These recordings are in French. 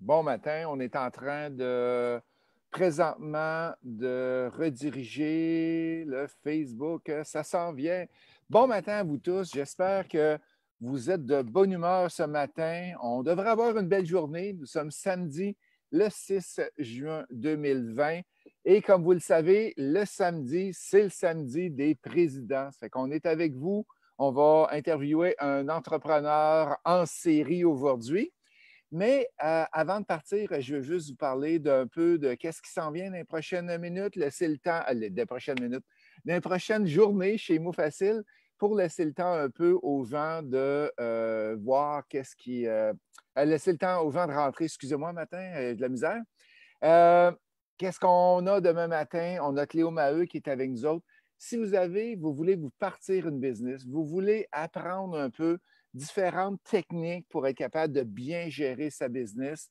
Bon matin. On est en train présentement de rediriger le Facebook. Ça s'en vient. Bon matin à vous tous. J'espère que vous êtes de bonne humeur ce matin. On devrait avoir une belle journée. Nous sommes samedi, le 6 juin 2020. Et comme vous le savez, le samedi, c'est le samedi des présidents. Ça fait qu'on est avec vous. On va interviewer un entrepreneur en série aujourd'hui. Mais avant de partir, je veux juste vous parler d'un peu de qu'est-ce qui s'en vient dans les prochaines minutes, laisser le temps, des prochaines minutes, dans les prochaines journées chez Mots Facile pour laisser le temps un peu aux gens de voir qu'est-ce qui. Laisser le temps aux gens de rentrer, excusez-moi, matin, de la misère. Qu'est-ce qu'on a demain matin? On a Cléo Maheu qui est avec nous autres. Si vous voulez vous partir une business, vous voulez apprendre un peu différentes techniques pour être capable de bien gérer sa business,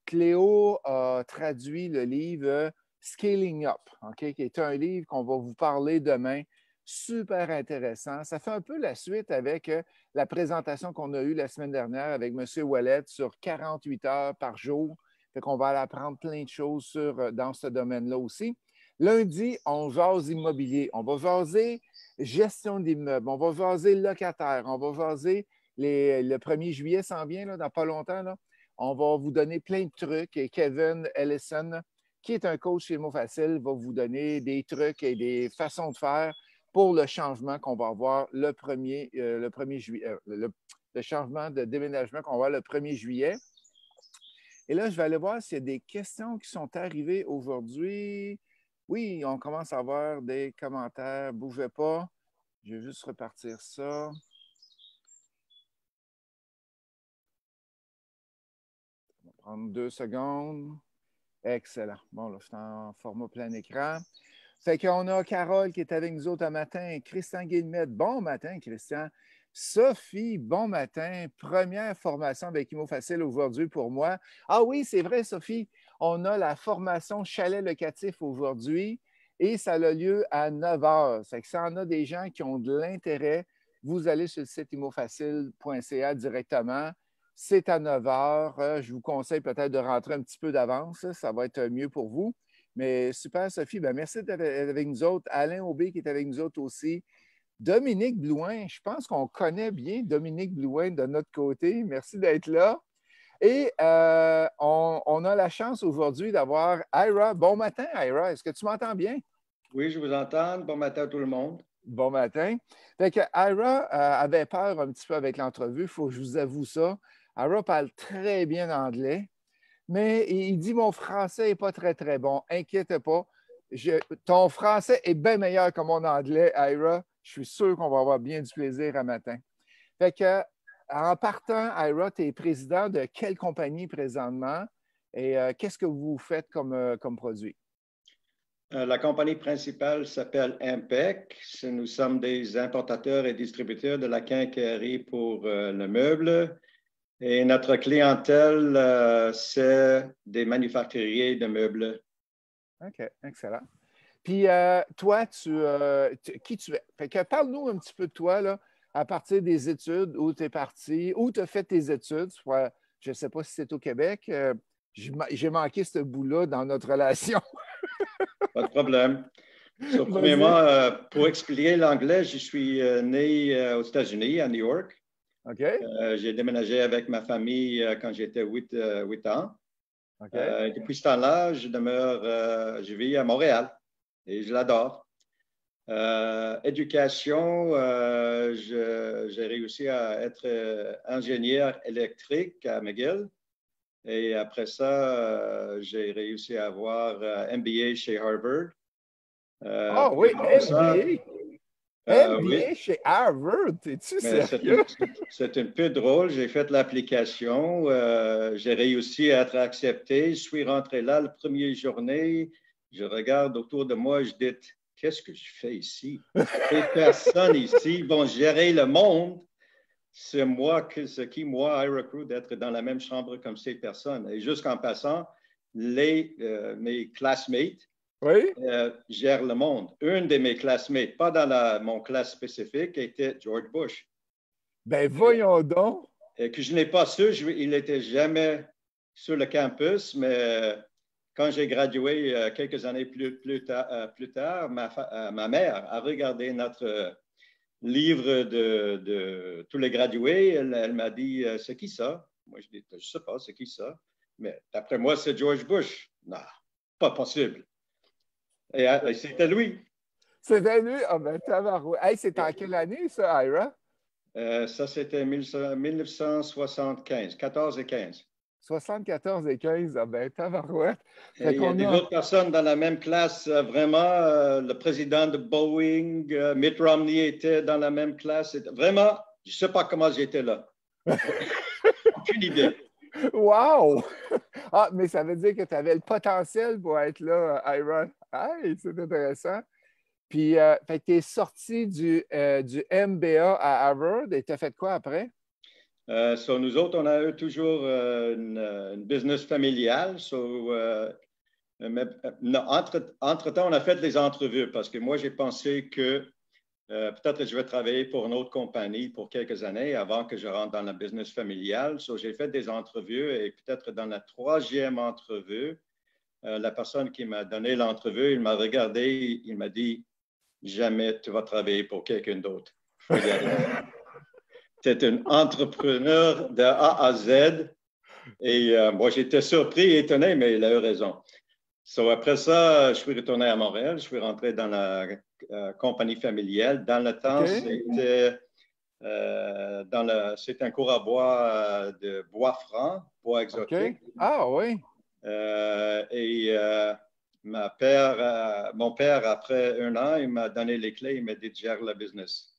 Cléo a traduit le livre Scaling Up, okay, qui est un livre qu'on va vous parler demain. Super intéressant. Ça fait un peu la suite avec la présentation qu'on a eue la semaine dernière avec M. Ouellet sur 48 heures par jour. Fait qu'on va aller apprendre plein de choses dans ce domaine-là aussi. Lundi, on jase immobilier. On va jaser gestion d'immeubles. On va jaser locataire. On va jaser le 1er juillet s'en vient, là, dans pas longtemps. Là. On va vous donner plein de trucs. Et Kevin Ellison, qui est un coach chez Mots Facile, va vous donner des trucs et des façons de faire pour le changement qu'on va avoir le 1er juillet, le changement de déménagement qu'on va avoir le 1er juillet. Et là, je vais aller voir s'il y a des questions qui sont arrivées aujourd'hui. Oui, on commence à avoir des commentaires. Bougez pas. Je vais juste repartir ça. On va prendre 2 secondes. Excellent. Bon, là, je suis en format plein écran. Fait qu'on a Carole qui est avec nous autres un matin. Christian Guillemette. Bon matin, Christian. Sophie, bon matin. Première formation avec Imo Facile aujourd'hui pour moi. Ah oui, c'est vrai, Sophie. On a la formation chalet locatif aujourd'hui et ça a lieu à 9 h. Ça fait que si on a des gens qui ont de l'intérêt, vous allez sur le site imofacile.ca directement. C'est à 9 h. Je vous conseille peut-être de rentrer un petit peu d'avance. Ça va être mieux pour vous. Mais super, Sophie. Bien, merci d'être avec nous autres. Alain Aubé qui est avec nous autres aussi. Dominique Blouin, je pense qu'on connaît bien Dominique Blouin de notre côté. Merci d'être là. Et on a la chance aujourd'hui d'avoir Ira. Bon matin, Ira. Est-ce que tu m'entends bien? Oui, je vous entends. Bon matin à tout le monde. Bon matin. Fait que Ira avait peur un petit peu avec l'entrevue. Il faut que je vous avoue ça. Ira parle très bien anglais, mais il dit mon français n'est pas très, très bon. Inquiète pas. Ton français est bien meilleur que mon anglais, Ira. Je suis sûr qu'on va avoir bien du plaisir à matin. Fait que, en partant, Ira, tu es président de quelle compagnie présentement et qu'est-ce que vous faites comme produit? La compagnie principale s'appelle Impec. Nous sommes des importateurs et distributeurs de la quincaillerie pour le meuble. Et notre clientèle, c'est des manufacturiers de meubles. OK, excellent. Puis toi, qui tu es? Fait que parle-nous un petit peu de toi, là, à partir des études, où tu es parti, où tu as fait tes études. Soit, je ne sais pas si c'est au Québec. J'ai manqué ce bout-là dans notre relation. Pas de problème. Premièrement, pour expliquer l'anglais, je suis né aux États-Unis, à New York. OK. J'ai déménagé avec ma famille quand j'étais 8 ans. OK. Depuis ce temps-là, je vis à Montréal et je l'adore. Éducation, j'ai réussi à être ingénieur électrique à McGill. Et après ça, j'ai réussi à avoir MBA chez Harvard. Oh oui, MBA. MBA oui. chez Harvard, es-tu sérieux? C'est un peu drôle. J'ai fait l'application. J'ai réussi à être accepté. Je suis rentré là la première journée. Je regarde autour de moi. Je dis, qu'est-ce que je fais ici? Les personnes ici vont gérer le monde. C'est moi I recrute d'être dans la même chambre comme ces personnes. Et jusqu'en passant, mes classmates gèrent le monde. Une de mes classmates, pas dans mon classe spécifique, était George Bush. Ben voyons donc. Et que je n'ai pas su, il n'était jamais sur le campus, mais quand j'ai gradué quelques années plus tard, ma mère a regardé notre livre de tous les gradués. Elle m'a dit, c'est qui ça? Moi, je dis, je ne sais pas, c'est qui ça? Mais d'après moi, c'est George Bush. Non, pas possible. Et c'était lui. C'était lui? Ah ben, tabarouette. Hey, c'était en quelle année, ça, Ira? Ça, c'était 1975, 14 et 15. 74 et 15, ah ben, tabarouette. Et Fait il y a qu'on des a... autres personnes dans la même classe, vraiment. Le président de Boeing, Mitt Romney était dans la même classe. Vraiment, je ne sais pas comment j'étais là. Aucune idée. Wow! Ah, mais ça veut dire que tu avais le potentiel pour être là, Ira. Hey, c'est intéressant. Puis, fait que tu es sorti du MBA à Harvard et tu as fait quoi après? Nous autres, on a eu toujours une business familiale. Entre-temps, on a fait des entrevues parce que moi, j'ai pensé que peut-être que je vais travailler pour une autre compagnie pour quelques années avant que je rentre dans la business familiale. J'ai fait des entrevues et peut-être dans la troisième entrevue, la personne qui m'a donné l'entrevue, il m'a regardé, il m'a dit, jamais tu vas travailler pour quelqu'un d'autre. Tu es un entrepreneur de A à Z. Et moi, j'étais surpris et étonné, mais il a eu raison. Après ça, je suis retourné à Montréal. Je suis rentré dans la compagnie familiale. Dans le temps, c'était un cours à bois de bois franc, bois exotique. OK. Ah oui. Mon père, après un an, il m'a donné les clés. Il m'a dit, gère la business.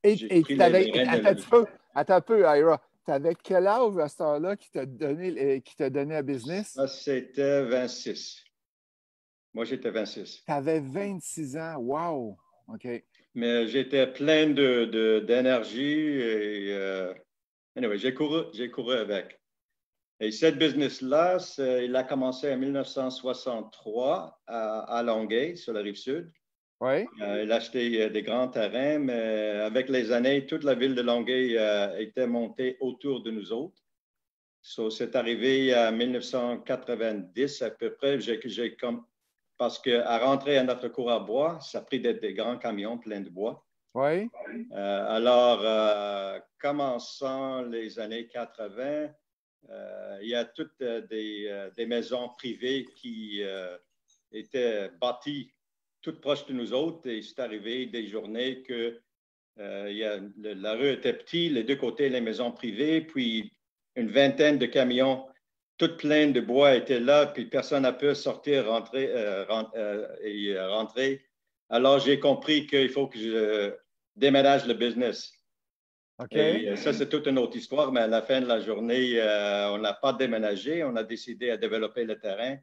J'ai pris les rênes de la vie. Attends un peu, Ira. Tu avais quel âge à ce temps-là qui t'a donné un business? Ça, c'était 26. Moi, j'étais 26. Tu avais 26 ans. Wow! OK. Mais j'étais plein d'énergie et anyway, j'ai couru avec. Et cette business-là, il a commencé en 1963 à Longueuil, sur la rive sud. Oui. Il a acheté des grands terrains, mais avec les années, toute la ville de Longueuil était montée autour de nous autres. C'est arrivé en 1990 à peu près. Parce qu'à rentrer à notre cour à bois, ça a pris des grands camions pleins de bois. Oui. Commençant les années 80, il y a toutes des maisons privées qui étaient bâties toutes proches de nous autres. Et c'est arrivé des journées que la rue était petite, les deux côtés, les maisons privées, puis une vingtaine de camions, toutes pleines de bois, étaient là, puis personne n'a pu sortir, rentrer. Alors, j'ai compris qu'il faut que je déménage le business. OK. Et ça, c'est toute une autre histoire, mais à la fin de la journée, on n'a pas déménagé, on a décidé à développer le terrain,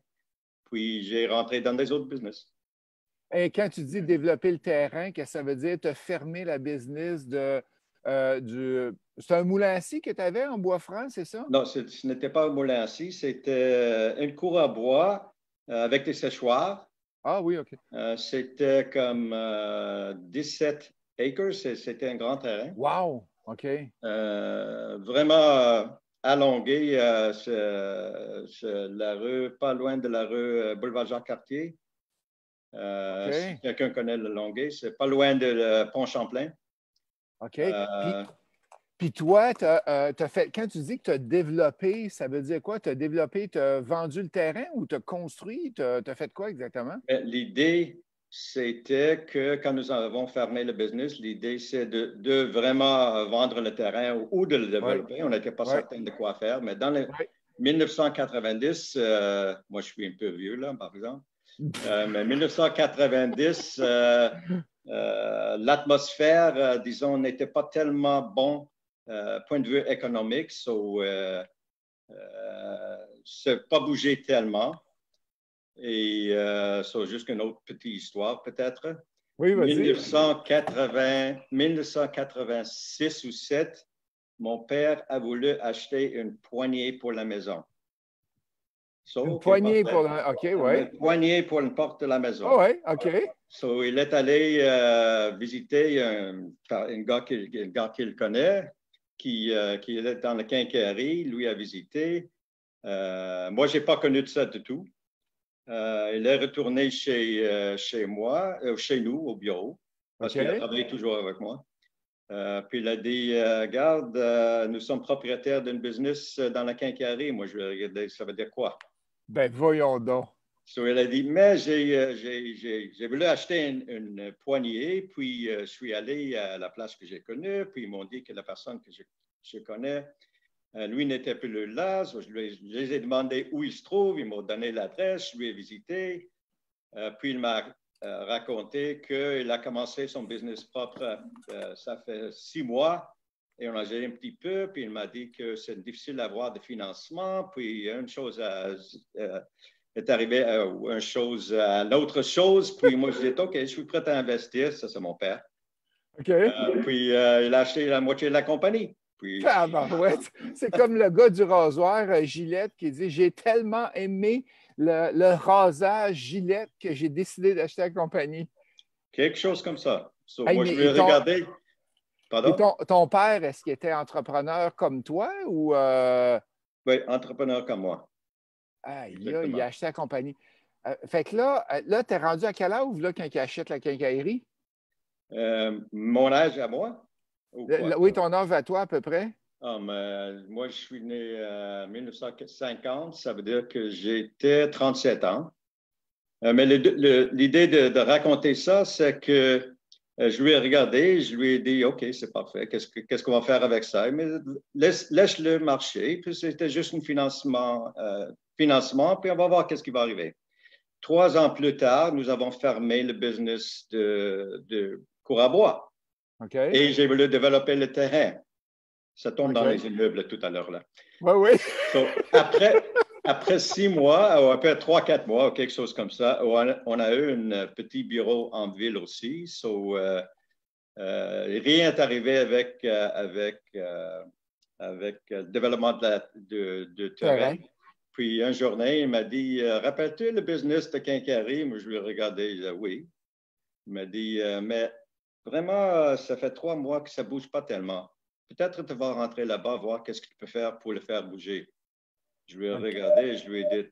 puis j'ai rentré dans des autres business. Et quand tu dis développer le terrain, qu'est-ce que ça veut dire? Tu as fermé la business C'est un moulin à scie que tu avais en bois franc, c'est ça? Non, ce n'était pas un moulin à scie, c'était une cour à bois avec des séchoirs. Ah oui, OK. C'était comme 17 acres, c'était un grand terrain. Wow! OK. Vraiment allongé, la rue, pas loin de la rue Boulevard Jacques-Cartier. OK. Si quelqu'un connaît le Longueuil, c'est pas loin de Pont Champlain. OK. Puis toi, quand tu dis que tu as développé, ça veut dire quoi? Tu as développé, tu as vendu le terrain ou tu as construit? Tu as fait quoi exactement? L'idée, c'était que quand nous avons fermé le business, l'idée, c'est de vraiment vendre le terrain ou de le développer. Ouais. On n'était pas certain de quoi faire, mais dans les 1990, moi je suis un peu vieux là, par exemple, mais 1990, l'atmosphère, disons, n'était pas tellement bon point de vue économique, c'est pas bougé tellement. Et juste une autre petite histoire, peut-être. Oui, vas-y. 1986 ou 7, mon père a voulu acheter une poignée pour la maison. Une poignée pour la... OK, oui. Une poignée pour une porte de la maison. Oh, oui, OK. Il est allé visiter un gars qu'il connaît, qui est dans le Quincaillerie, lui a visité. Moi, je n'ai pas connu de ça du tout. Il est retourné chez moi, chez nous, au bureau, parce qu'il a travaillé toujours avec moi. Puis il a dit, regarde, nous sommes propriétaires d'une business dans la quincaillerie. Moi, je lui ai regardé, ça veut dire quoi? Ben, voyons donc. So, il a dit, mais j'ai voulu acheter une poignée, puis je suis allé à la place que j'ai connue, puis ils m'ont dit que la personne que je connais, lui n'était plus là. So, je les ai demandé où il se trouve, ils m'ont donné l'adresse, je lui ai visité, puis il m'a raconté qu'il a commencé son business propre, ça fait 6 mois, et on a géré un petit peu, puis il m'a dit que c'est difficile d'avoir de financement, puis une chose est arrivée à une autre chose, puis moi je dis, OK, je suis prêt à investir, ça c'est mon père. Okay. Puis il a acheté la moitié de la compagnie. Puis... C'est comme le gars du rasoir, Gillette, qui dit, j'ai tellement aimé le rasage Gillette que j'ai décidé d'acheter la compagnie. Quelque chose comme ça. So, moi, je vais regarder. Pardon? Ton père, est-ce qu'il était entrepreneur comme toi ou... Oui, entrepreneur comme moi. Il a acheté la compagnie. Fait que là tu es rendu à quel âge là, quand il achète la quincaillerie? Mon âge à moi? Oui, ton âge à toi à peu près? Moi, je suis né en 1950, ça veut dire que j'étais 37 ans. Mais l'idée de raconter ça, c'est que je lui ai regardé, je lui ai dit, OK, c'est parfait, qu'est-ce qu'on va faire avec ça? Mais laisse-le marcher, puis c'était juste un financement, puis on va voir qu'est-ce qui va arriver. 3 ans plus tard, nous avons fermé le business de cour à bois. Okay. Et j'ai voulu développer le terrain. Ça tombe dans les immeubles tout à l'heure, là. Oui. So, après 6 mois, ou après 3-4 mois, ou quelque chose comme ça, on a eu un petit bureau en ville aussi. So, rien n'est arrivé avec le développement de terrain. Puis, un journée, il m'a dit, rappelles-tu le business de quincaillerie? Moi, je lui ai regardé, oui. Il m'a dit, mais vraiment, ça fait 3 mois que ça ne bouge pas tellement. Peut-être tu vas rentrer là-bas, voir qu'est-ce que tu peux faire pour le faire bouger. Je lui ai regardé, je lui ai dit,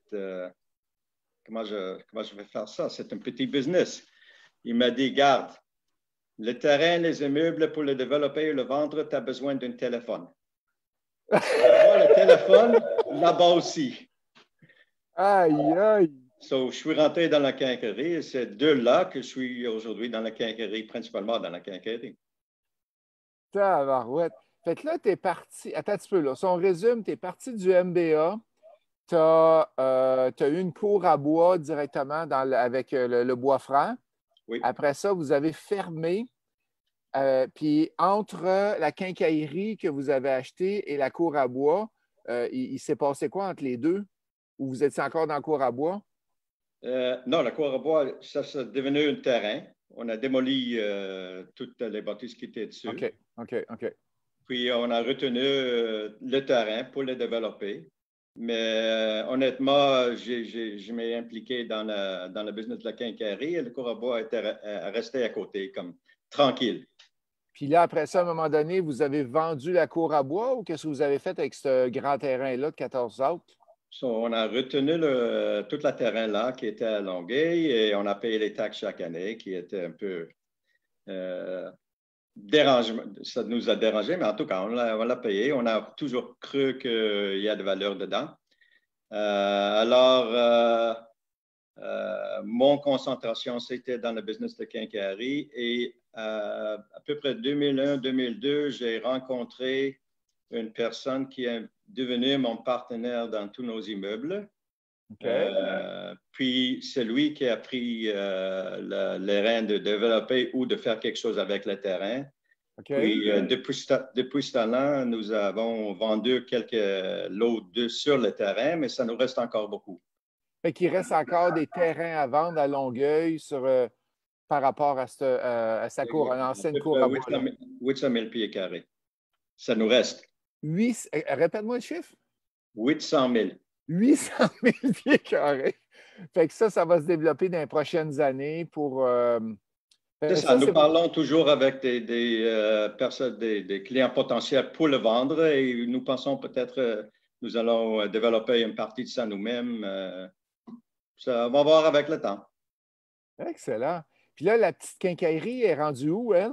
comment je vais faire ça? C'est un petit business. Il m'a dit, garde, le terrain, les immeubles, pour le développer et le vendre, tu as besoin d'un téléphone. Le téléphone, là-bas aussi. Aïe. So, je suis rentré dans la quincaillerie et c'est de là que je suis aujourd'hui dans la quincaillerie, principalement dans la quincaillerie. Tabarouette. Fait que là, tu es parti. Attends un petit peu, là. Si on résume, tu es parti du MBA. Tu as eu une cour à bois directement avec le bois franc. Oui. Après ça, vous avez fermé. Puis entre la quincaillerie que vous avez achetée et la cour à bois, il s'est passé quoi entre les deux? Ou vous étiez encore dans la cour à bois? Non, la cour à bois, ça s'est devenu un terrain. On a démoli toutes les bâtisses qui étaient dessus. OK. Puis, on a retenu le terrain pour le développer. Mais honnêtement, je m'ai impliqué dans le business de la quincaillerie et le cour à bois était resté à côté, comme tranquille. Puis là, après ça, à un moment donné, vous avez vendu la cour à bois ou qu'est-ce que vous avez fait avec ce grand terrain-là de 14 acres? So, on a retenu tout le terrain-là qui était à Longueuil et on a payé les taxes chaque année, qui était un peu dérangement. Ça nous a dérangé, mais en tout cas, on l'a payé. On a toujours cru qu'il y a de valeur dedans. Mon concentration, c'était dans le business de quincaillerie et à peu près 2001-2002, j'ai rencontré une personne qui est devenue mon partenaire dans tous nos immeubles. Puis, c'est lui qui a pris les rênes de développer ou de faire quelque chose avec le terrain. Puis, depuis ce temps-là, nous avons vendu quelques lots sur le terrain, mais ça nous reste encore beaucoup. Fait qu'il reste encore des terrains à vendre à Longueuil par rapport à sa cour, à l'ancienne cour à bois. 800 000 pieds carrés. Ça nous reste. Répète-moi le chiffre. 800 000. 800 000 pieds carrés. Fait que ça va se développer dans les prochaines années pour... nous parlons toujours avec des personnes, des clients potentiels pour le vendre et nous pensons peut-être nous allons développer une partie de ça nous-mêmes. Ça va voir avec le temps. Excellent. Puis là, la petite quincaillerie est rendue où, elle?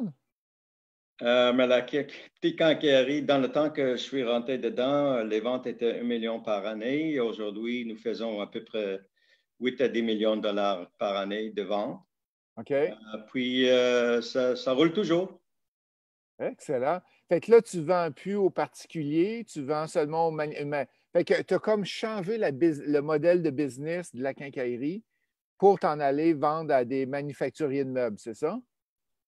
Mais la petite quincaillerie, dans le temps que je suis rentré dedans, les ventes étaient 1 million par année. Aujourd'hui, nous faisons à peu près 8 à 10 millions de dollars par année de ventes. OK. Puis, ça roule toujours. Excellent. Fait que là, tu ne vends plus aux particuliers, tu vends seulement aux Fait que tu as comme changé le modèle de business de la quincaillerie pour t'en aller vendre à des manufacturiers de meubles, c'est ça?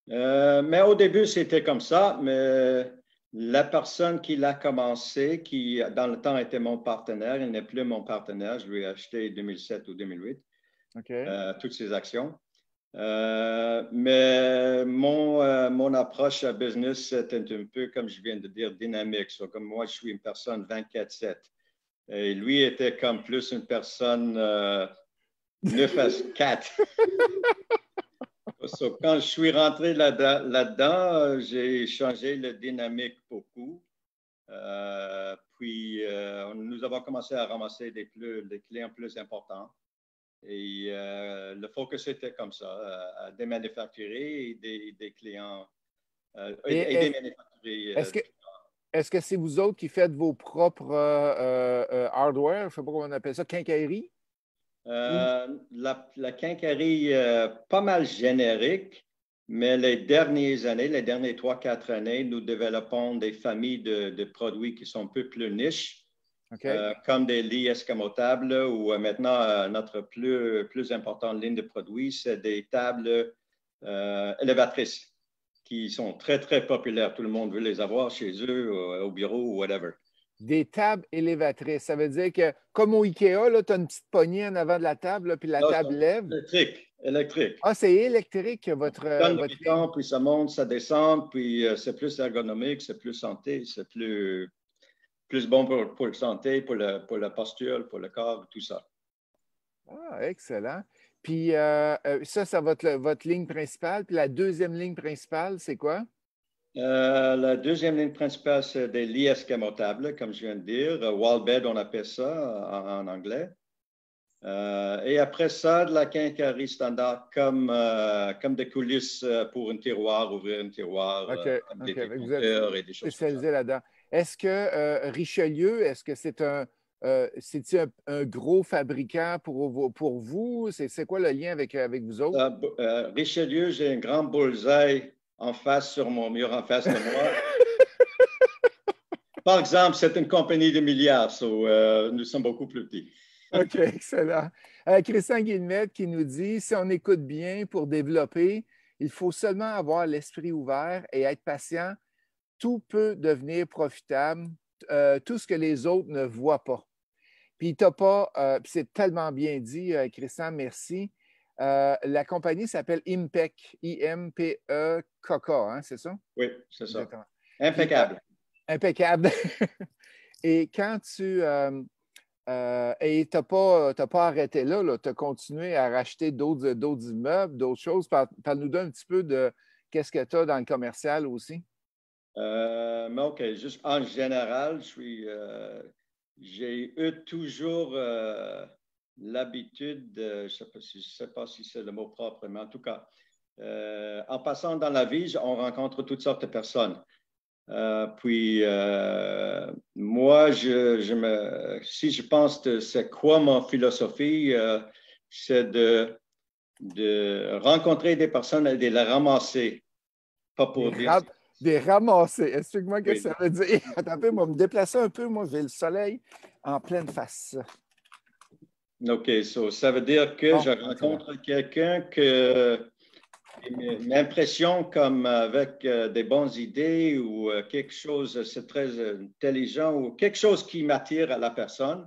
Mais au début, c'était comme ça. Mais la personne qui l'a commencé, qui dans le temps était mon partenaire, il n'est plus mon partenaire. Je lui ai acheté en 2007 ou 2008, OK. toutes ses actions. Mais mon approche à business, c'était un peu, comme je viens de dire, dynamique. So, comme moi, je suis une personne 24/7. Et lui était comme plus une personne 9/4. So, quand je suis rentré là-dedans, j'ai changé la dynamique beaucoup. Puis, nous avons commencé à ramasser des clients plus importants. Et le focus était comme ça, des manufacturiers et des clients, et des manufacturiers. Est-ce que c'est vous autres qui faites vos propres hardware, je ne sais pas comment on appelle ça, quincaillerie? La quincaillerie, pas mal générique, mais les dernières années, les dernières 3-4 années, nous développons des familles de produits qui sont un peu plus niches. Okay. Comme des lits escamotables ou maintenant, notre plus importante ligne de produits, c'est des tables élévatrices qui sont très, très populaires. Tout le monde veut les avoir chez eux, au bureau ou whatever. Des tables élévatrices. Ça veut dire que, comme au IKEA, tu as une petite poignée en avant de la table, là, puis la table lève. Électrique. Ah, c'est électrique, votre. Donne le piton, puis ça monte, ça descend, puis c'est plus ergonomique, c'est plus santé, c'est plus bon pour la santé, pour la posture, pour le corps, tout ça. Ah, excellent. Puis ça va être votre ligne principale. Puis la deuxième ligne principale, c'est quoi? La deuxième ligne principale, c'est des lits escamotables, comme je viens de dire. Wall bed, on appelle ça en anglais. Et après ça, de la quincaillerie standard, comme des coulisses pour un tiroir, ouvrir un tiroir, des décompteurs et des choses comme ça. Spécialisé là-dedans. Est-ce que Richelieu, est-ce que c'est un gros fabricant pour vous? C'est quoi le lien avec vous autres? Richelieu, j'ai un grand bullseye en face sur mon mur, en face de moi. Par exemple, c'est une compagnie de milliards, nous sommes beaucoup plus petits. OK, excellent. Christian Guillemette qui nous dit, si on écoute bien pour développer, il faut seulement avoir l'esprit ouvert et être patient. Tout peut devenir profitable, tout ce que les autres ne voient pas. Puis t'as pas, c'est tellement bien dit, Christian, merci. La compagnie s'appelle Impec, IMPEKK, hein, c'est ça? Oui, c'est ça. Exactement. Impeccable. Impeccable. Et quand et tu n'as pas arrêté là, tu as continué à racheter d'autres immeubles, d'autres choses. Parle-nous un petit peu de qu'est-ce que tu as dans le commercial aussi. Mais OK, juste en général, j'ai eu toujours l'habitude, je ne sais pas si c'est le mot propre, mais en tout cas, en passant dans la vie, on rencontre toutes sortes de personnes. Puis, moi, si je pense que c'est quoi mon philosophie, c'est de rencontrer des personnes et de les ramasser. Pas pour dire. Des ramasser. Explique-moi ce que ça veut dire. Attends un peu, moi, me déplacer un peu. Moi, j'ai le soleil en pleine face. OK, ça veut dire que je rencontre quelqu'un que l'impression comme avec des bonnes idées ou quelque chose, c'est très intelligent ou quelque chose qui m'attire à la personne,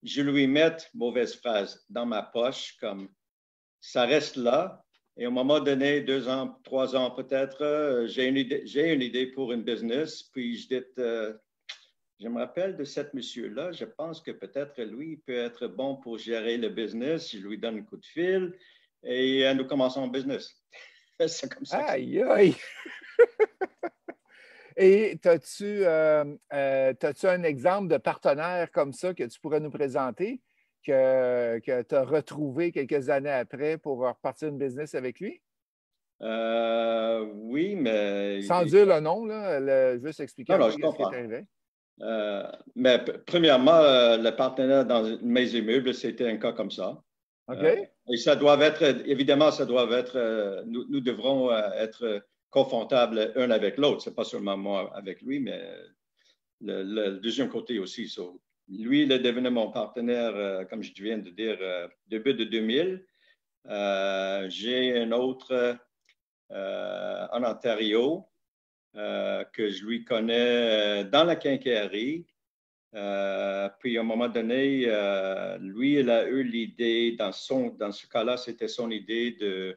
je lui mets mauvaise phrase dans ma poche comme ça reste là et au moment donné, 2 ans, 3 ans peut-être, j'ai une idée pour une business, puis je me rappelle de cet monsieur-là, je pense que peut-être lui peut être bon pour gérer le business, je lui donne un coup de fil et nous commençons le business. C'est comme ça. Aïe, aïe! Et t'as-tu un exemple de partenaire comme ça que tu pourrais nous présenter, que tu as retrouvé quelques années après pour repartir une business avec lui? Oui, mais Sans dire le nom, là, juste expliquer non, un non, peu je ce qui est comprends. arrivé. Mais premièrement, le partenaire dans mes immeubles, c'était un cas comme ça. OK? Et ça doit être, évidemment, ça doit être, nous devrons être confortables un avec l'autre. C'est pas seulement moi avec lui, mais le deuxième côté aussi. So, lui, il est devenu mon partenaire, comme je viens de dire, début de 2000. J'ai un autre en Ontario que je lui connais dans la quincaillerie. Puis à un moment donné, lui, il a eu l'idée, dans ce cas-là, c'était son idée de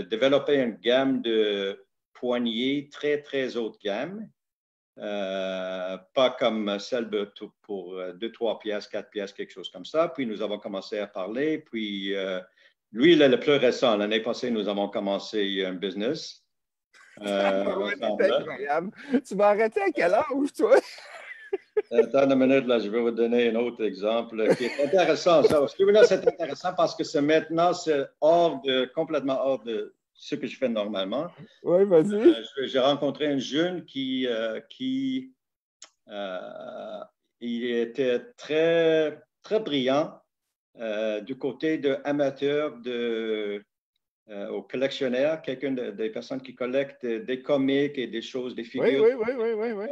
développer une gamme de poignées très, très haute gamme. Pas comme celle pour 2, 3 pièces, 4 pièces, quelque chose comme ça. Puis nous avons commencé à parler. Puis lui, il est le plus récent. L'année passée, nous avons commencé un business Ouais, c'est ensemble. incroyable. Tu vas arrêter à quel âge, toi? Attends une minute, là, je vais vous donner un autre exemple qui est intéressant. Ça. Celui-là, c'est intéressant parce que maintenant, c'est complètement hors de ce que je fais normalement. Oui, vas-y. J'ai rencontré un jeune il était très, très brillant du côté de amateur aux collectionneurs, des personnes qui collectent des comics et des choses, des Oui, figures. oui, oui, oui, oui, oui.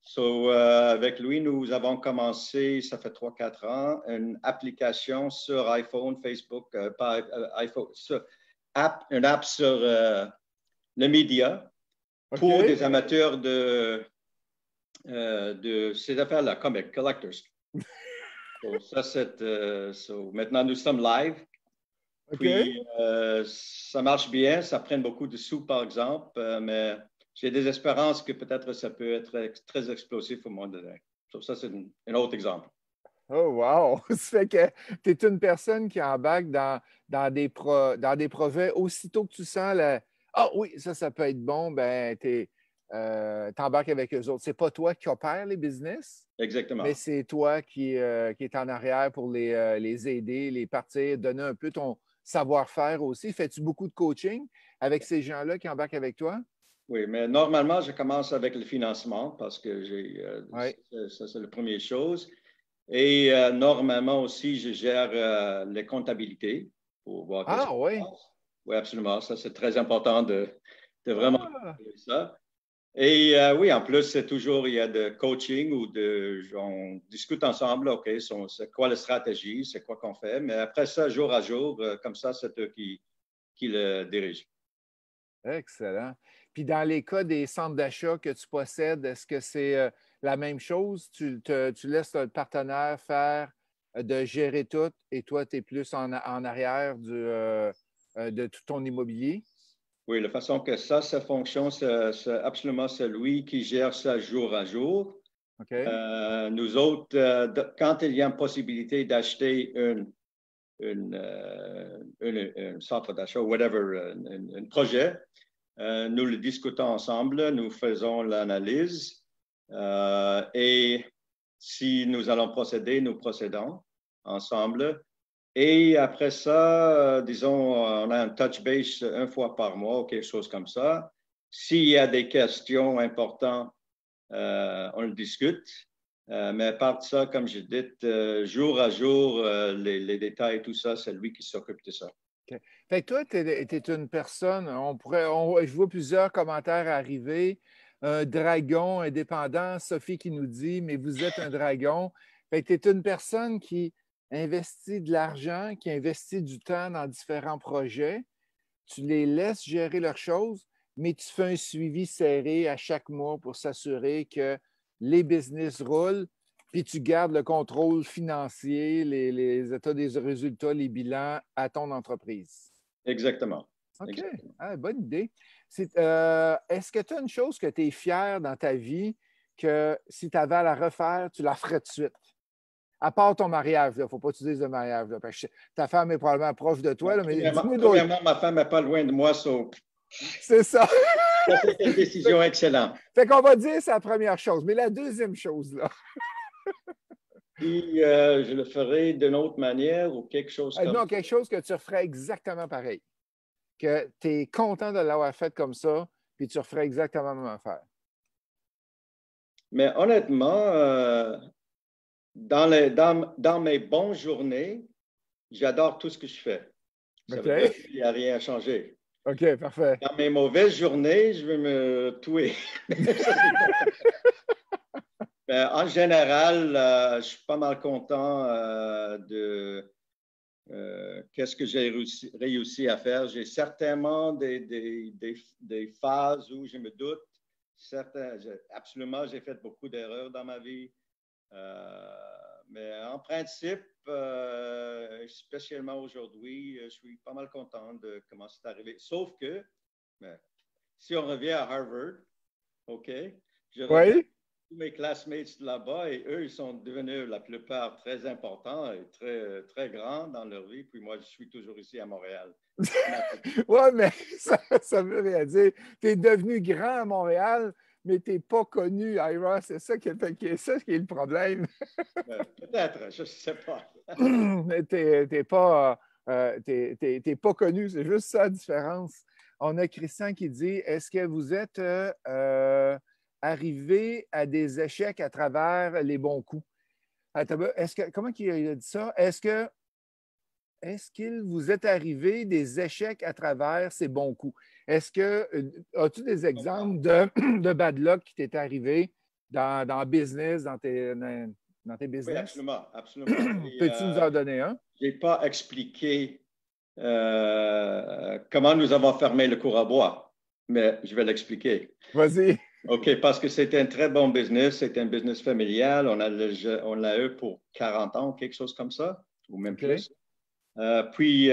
So, avec lui, nous avons commencé, ça fait 3, 4 ans, une application sur iPhone, Facebook, pas iPhone, une app sur le média pour OK. des amateurs de ces affaires-là, comic collectors. So, maintenant, nous sommes live. OK. Puis, ça marche bien. Ça prend beaucoup de sous, par exemple, mais j'ai des espérances que peut-être ça peut être très explosif au moment donné. So, ça, c'est un autre exemple. Oh, wow! Ça fait que tu es une personne qui embarque dans des projets aussitôt que tu sens le Ah oui, ça peut être bon, ben tu embarques avec eux autres. C'est pas toi qui opères les business, mais Exactement. c'est toi qui est en arrière pour les aider, les partir, donner un peu ton savoir-faire aussi. Fais-tu beaucoup de coaching avec ces gens-là qui embarquent avec toi? Oui, mais normalement, je commence avec le financement parce que Oui. ça, c'est la première chose. Et normalement aussi, je gère les comptabilités pour voir qu'est-ce Ah qui se oui. passe. Oui, absolument. Ça, c'est très important de vraiment Ah, faire ça. Et oui, en plus, il y a de coaching on discute ensemble, OK, c'est quoi la stratégie, c'est quoi qu'on fait. Mais après ça, jour à jour, comme ça, c'est eux qui le dirigent. excellent. Puis dans les cas des centres d'achat que tu possèdes, est-ce que c'est la même chose? Tu laisses le partenaire faire de gérer tout et toi, tu es plus en arrière de tout ton immobilier? Oui, la façon que ça fonctionne, c'est absolument celui qui gère ça jour à jour. OK? Nous autres, quand il y a une possibilité d'acheter un centre d'achat, whatever, un projet, nous le discutons ensemble, nous faisons l'analyse et si nous allons procéder, nous procédons ensemble. Et après ça, disons, on a un touch base 1 fois par mois ou quelque chose comme ça. S'il y a des questions importantes, on le discute. Mais à part de ça, comme je dis, jour à jour, les détails, tout ça, c'est lui qui s'occupe de ça. OK. Fait que toi, tu es, une personne, je vois plusieurs commentaires arriver. Un dragon indépendant, Sophie qui nous dit, mais vous êtes un dragon. Fait que tu es une personne qui investit de l'argent, qui investit du temps dans différents projets. Tu les laisses gérer leurs choses, mais tu fais un suivi serré à chaque mois pour s'assurer que les business roulent, puis tu gardes le contrôle financier, les états des résultats, les bilans à ton entreprise. Exactement. OK. Exactement. Ah, bonne idée. Est-ce que tu as une chose que tu es fier dans ta vie que si tu avais à la refaire, tu la ferais tout de suite? À part ton mariage, il ne faut pas que tu dises le mariage. Là, parce que ta femme est probablement proche de toi, là, mais dis-moi d'autres. Premièrement, ma femme n'est pas loin de moi, C'est ça. c'est une décision excellente. Fait qu'on va dire c'est la première chose. Mais la deuxième chose, là. Puis, je le ferai d'une autre manière ou quelque chose comme Non, ça. quelque chose que tu referais exactement pareil. Que tu es content de l'avoir fait comme ça, puis tu referais exactement la même affaire. Mais honnêtement, dans mes bonnes journées, j'adore tout ce que je fais. Ça veut dire qu'il n'y a rien à changer. OK, parfait. Dans mes mauvaises journées, je vais me tuer. En général, je suis pas mal content de qu'est-ce que j'ai réussi à faire. J'ai certainement des phases où je me doute. Absolument, j'ai fait beaucoup d'erreurs dans ma vie. Mais en principe, spécialement aujourd'hui, je suis pas mal content de comment c'est arrivé. Sauf que, si on revient à Harvard, OK, je regarde tous mes classmates là-bas et eux, ils sont devenus la plupart très importants et très, très grands dans leur vie. Puis moi, je suis toujours ici à Montréal. Oui, mais ça veut rien dire. Tu es devenu grand à Montréal, mais tu n'es pas connu, Ira. C'est ça qui est le problème. Peut-être, je ne sais pas. Tu n'es pas connu, c'est juste ça la différence. On a Christian qui dit, est-ce que vous êtes arrivé à des échecs à travers les bons coups? Comment il a dit ça? Est-ce qu'il vous est arrivé des échecs à travers ces bons coups? As-tu des exemples de bad luck qui t'est arrivé dans le business, dans tes business? Oui, absolument, absolument. Peux-tu nous en donner un? Je n'ai pas expliqué comment nous avons fermé le cours à bois, mais je vais l'expliquer. Vas-y. OK, parce que c'était un très bon business, c'est un business familial. On l'a eu pour 40 ans, quelque chose comme ça, ou même plus. Puis,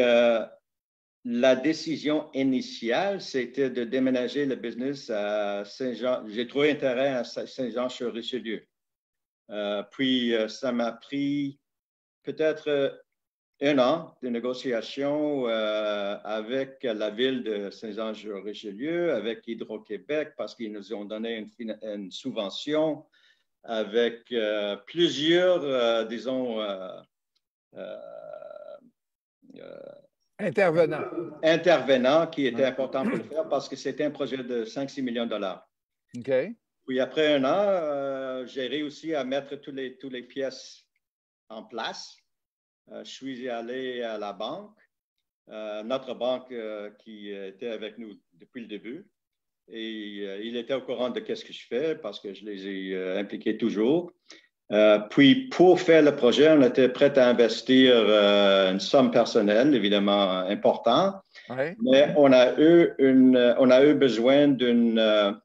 la décision initiale, c'était de déménager le business à Saint-Jean. J'ai trouvé un terrain à Saint-Jean-sur-Richelieu. Puis, ça m'a pris peut-être 1 an de négociation avec la ville de Saint-Jean-sur-Richelieu, avec Hydro-Québec, parce qu'ils nous ont donné une subvention, avec plusieurs, disons, intervenants qui étaient importants pour le faire, parce que c'était un projet de 5-6 millions de dollars. OK. Puis après 1 an, j'ai réussi à mettre toutes les pièces en place. Je suis allé à la banque, notre banque qui était avec nous depuis le début. Et il était au courant de ce que je fais parce que je les ai impliqués toujours. Puis, pour faire le projet, on était prêt à investir une somme personnelle, évidemment importante. Ouais. Mais on a eu besoin d'une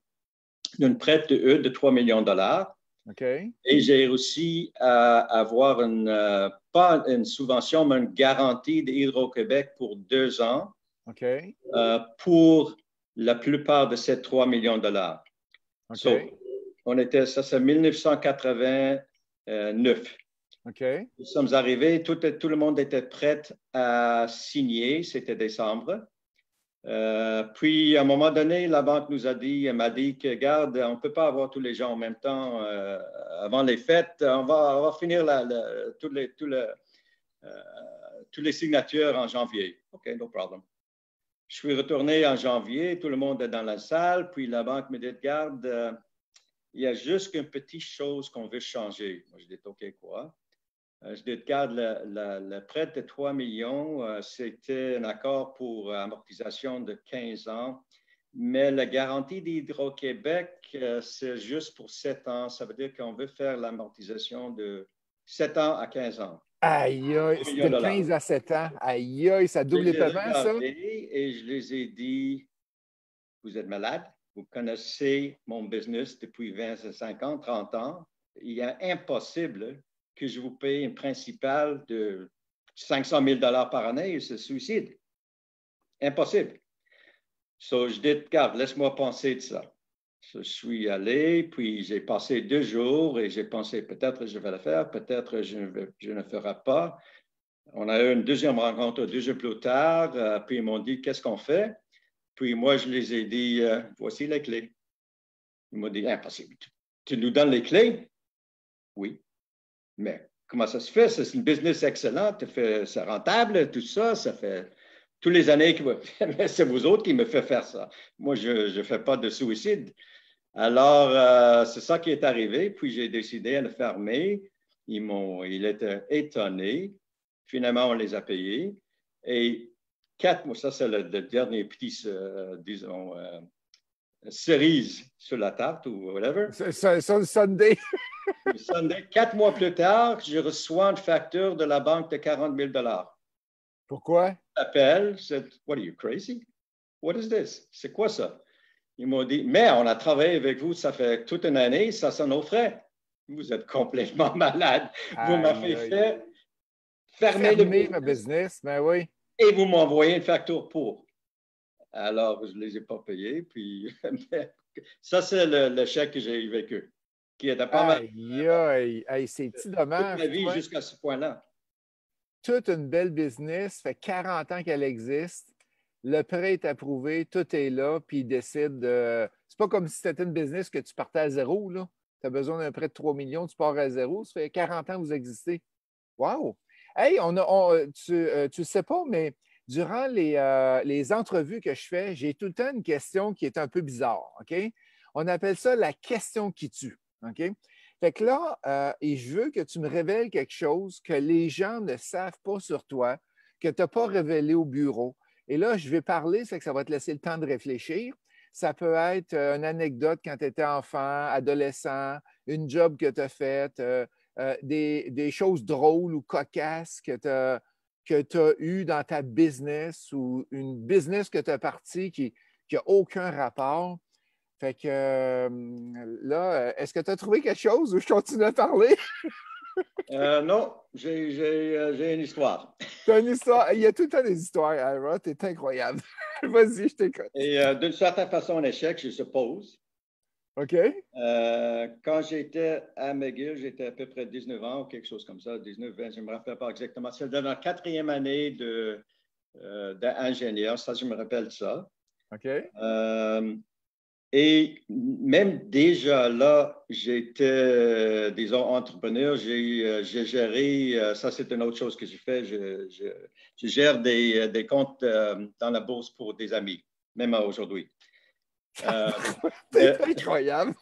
prête de 3 millions de dollars. Okay. Et j'ai réussi à avoir pas une subvention, mais une garantie d'Hydro-Québec pour 2 ans pour la plupart de ces 3 millions de dollars. Okay. Ça c'est 1989. Nous sommes arrivés, tout le monde était prêt à signer, c'était décembre. Puis, à un moment donné, la banque m'a dit que, regarde, on ne peut pas avoir tous les gens en même temps avant les fêtes. On va finir tous les signatures en janvier. OK, no problem. Je suis retourné en janvier, tout le monde est dans la salle, puis la banque me dit, regarde, il y a juste une petite chose qu'on veut changer. Moi, je dis, OK, quoi? Je dis, regarde, le prêt de 3 millions, c'était un accord pour amortisation de 15 ans, mais la garantie d'Hydro-Québec, c'est juste pour 7 ans. Ça veut dire qu'on veut faire l'amortisation de 7 ans à 15 ans. Aïe, aïe, c'était 15 à 7 ans. Aïe, aïe, ça double les paiements, ça? Et je les ai dit, vous êtes malade, vous connaissez mon business depuis 25 ans, 30 ans. Il est impossible que je vous paye un principal de 500 000 $ par année et se suicide. Impossible. Je dis, regarde, laisse-moi penser de ça. Je suis allé, puis j'ai passé 2 jours et j'ai pensé, peut-être je vais le faire, peut-être je ne ferai pas. On a eu une deuxième rencontre 2 jours plus tard, puis ils m'ont dit, qu'est-ce qu'on fait? Puis moi, je les ai dit, voici les clés. Ils m'ont dit, impossible. Tu nous donnes les clés? Oui. Mais comment ça se fait? C'est une business excellente, c'est rentable, tout ça, ça fait toutes les années que c'est vous autres qui me faites faire ça. Moi, je ne fais pas de suicide. Alors, c'est ça qui est arrivé. Puis, j'ai décidé de le fermer. Ils étaient étonnés. Finalement, on les a payés. Et 4 mois, ça, c'est le dernier petit, disons, cerise sur la tarte ou whatever. C'est le Sunday. Le Sunday, 4 mois plus tard, je reçois une facture de la banque de 40 000 $. Pourquoi? J'appelle, c'est What are you crazy? What is this? C'est quoi ça? Ils m'ont dit, mais on a travaillé avec vous, ça fait toute une année, ça sont nos frais. Vous êtes complètement malade. Vous m'avez fait fermer ma business, ben oui. Et vous m'envoyez une facture pour. Alors, je ne les ai pas payés. Puis, ça, c'est le chèque que j'ai vécu, qui était pas mal. Aïe, c'est-tu dommage? Toute ma vie jusqu'à ce point-là. Toute une belle business, fait 40 ans qu'elle existe. Le prêt est approuvé, tout est là, puis ils décident de. C'est pas comme si c'était une business que tu partais à zéro, là. Tu as besoin d'un prêt de 3 millions, tu pars à zéro. Ça fait 40 ans que vous existez. Wow! Hey, tu ne sais pas, mais durant les entrevues que je fais, j'ai tout le temps une question qui est un peu bizarre. OK? On appelle ça la question qui tue. OK? Fait que là, et je veux que tu me révèles quelque chose que les gens ne savent pas sur toi, que tu n'as pas révélé au bureau. Et là, je vais parler, c'est que ça va te laisser le temps de réfléchir. Ça peut être une anecdote quand tu étais enfant, adolescent, une job que tu as faite, des choses drôles ou cocasses que tu as eues dans ta business ou une business que tu as partie qui n'a aucun rapport. Fait que là, est-ce que tu as trouvé quelque chose ou je continue à parler? Non, j'ai une histoire. Tu as une histoire. Il y a tout le temps des histoires, Ira. Tu es incroyable. Vas-y, je t'écoute. Et d'une certaine façon, un échec, je suppose. OK. Quand j'étais à McGill, j'étais à peu près 19 ans ou quelque chose comme ça, 19, 20, je ne me rappelle pas exactement. C'est dans la 4e année d'ingénieur, ça, je me rappelle ça. OK. Et même déjà là, j'étais, disons, entrepreneur. J'ai géré, ça c'est une autre chose que j'ai fait, je gère des comptes dans la bourse pour des amis, même aujourd'hui. C'est incroyable.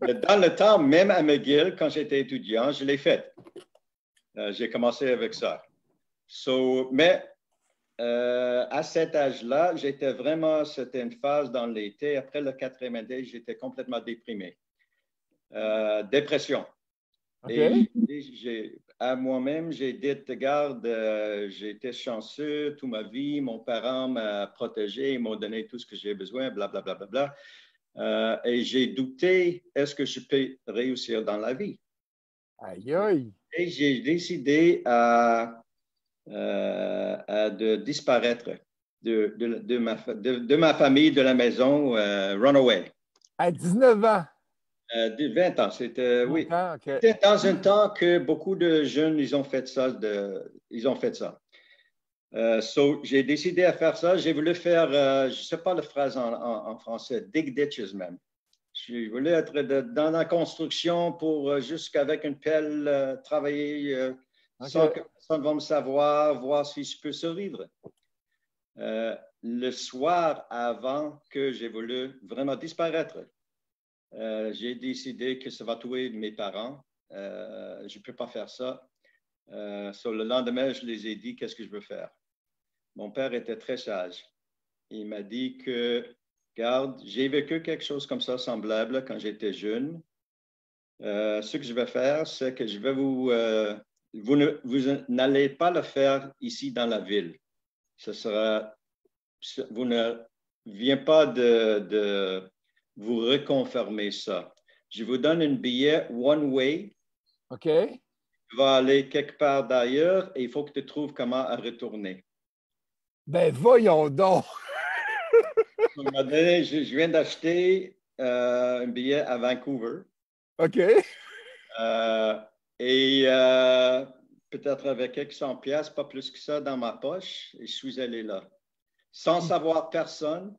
Dans le temps, même à McGill, quand j'étais étudiant, je l'ai fait. J'ai commencé avec ça. Mais à cet âge-là, c'était une phase dans l'été. Après le 4e année, j'étais complètement déprimé. Dépression. Okay. Et à moi-même, j'ai dit, regarde, j'ai été chanceux toute ma vie, mon parent m'a protégé, ils m'ont donné tout ce que j'ai besoin, blablabla. Bla, bla, bla. Et j'ai douté, est-ce que je peux réussir dans la vie? Aïe, aïe. Et j'ai décidé de disparaître de ma famille, de la maison, runaway. À 19 ans. 20 ans, c'était, oui. Okay. C'était dans un temps que beaucoup de jeunes, ils ont fait ça. J'ai décidé à faire ça. J'ai voulu faire, je ne sais pas la phrase en français, dig ditches même. Je voulais être dans la construction pour, jusqu'avec une pelle, travailler sans que personne ne va me savoir, voir si je peux survivre. Le soir avant que j'ai voulu vraiment disparaître, j'ai décidé que ça va tuer mes parents. Je ne peux pas faire ça. Le lendemain, je les ai dit qu'est-ce que je veux faire. Mon père était très sage. Il m'a dit que, regarde, j'ai vécu quelque chose comme ça, semblable, quand j'étais jeune. Ce que je vais faire, c'est que je vais vous n'allez pas le faire ici dans la ville. Vous ne vient pas de vous reconfirmer ça. Je vous donne un billet one way. OK. Tu vas aller quelque part d'ailleurs et il faut que tu trouves comment retourner. Ben voyons donc! Je viens d'acheter un billet à Vancouver. OK. Peut-être avec quelques cent piastres, pas plus que ça dans ma poche, et je suis allé là. Sans savoir personne,